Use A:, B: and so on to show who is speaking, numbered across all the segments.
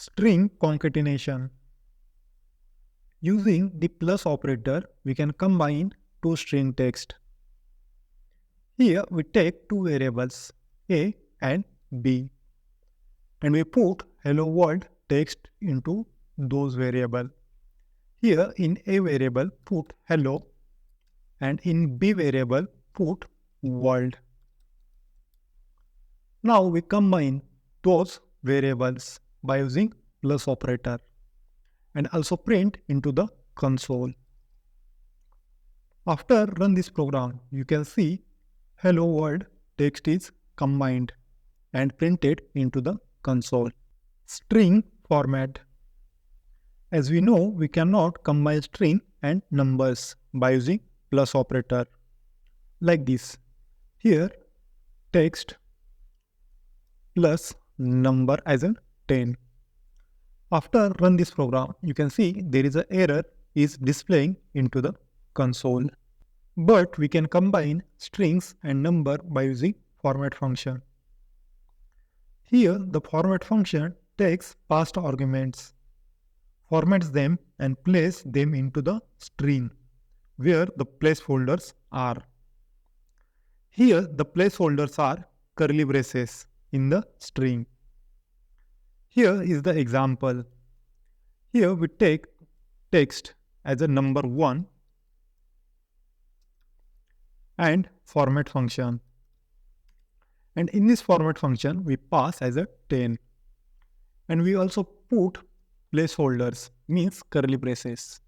A: String concatenation. Using the plus operator, we can combine two string text. Here we take two variables A and B and we put hello world text into those variables. Here in A variable put hello and in B variable put world. Now we combine those variables by using plus operator and also print into the console. After run this program, you can see hello world text is combined and printed into the console. String format. As we know, we cannot combine string and numbers by using plus operator like this. Here text plus number as in 10. After run this program, you can see there is an error is displaying into the console. But we can combine strings and number by using format function. Here the format function takes past arguments, formats them and place them into the string where the placeholders are. Here the placeholders are curly braces in the string. Here is the example. Here we take text as a number 1 and format function. And in this format function, we pass as a 10. And we also put placeholders, means curly braces,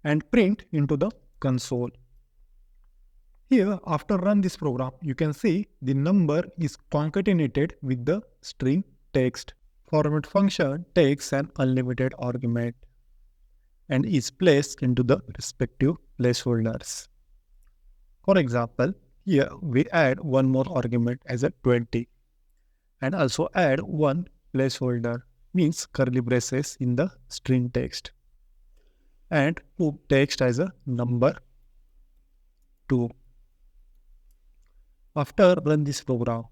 A: and print into the console. Here, after run this program, you can see the number is concatenated with the string text. Format function takes an unlimited argument and is placed into the respective placeholders. For example, here we add one more argument as a 20 and also add one placeholder, means curly braces in the string text, and put text as a number 2. After run this program,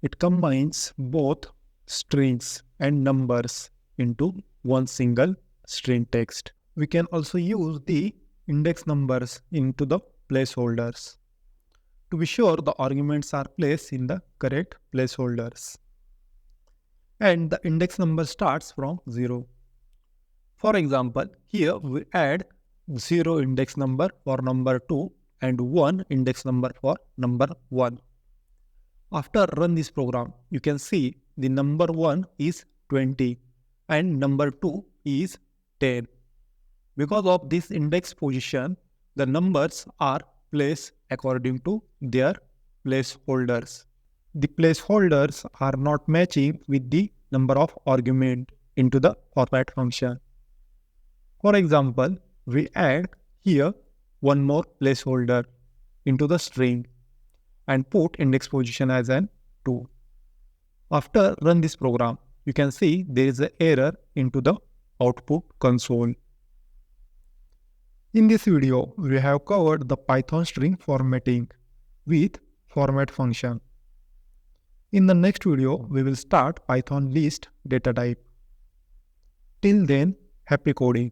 A: it combines both strings and numbers into one single string text. We can also use the index numbers into the placeholders to be sure the arguments are placed in the correct placeholders. And the index number starts from 0. For example, here we add 0 index number for number 2 and 1 index number for number 1. After run this program, you can see the number 1 is 20 and number 2 is 10. Because of this index position, the numbers are placed according to their placeholders. The placeholders are not matching with the number of argument into the format function. For example, we add here one more placeholder into the string and put index position as an 2. After run this program, you can see there is an error into the output console. In this video, we have covered the Python string formatting with format function. In the next video, we will start Python list data type. Till then, happy coding.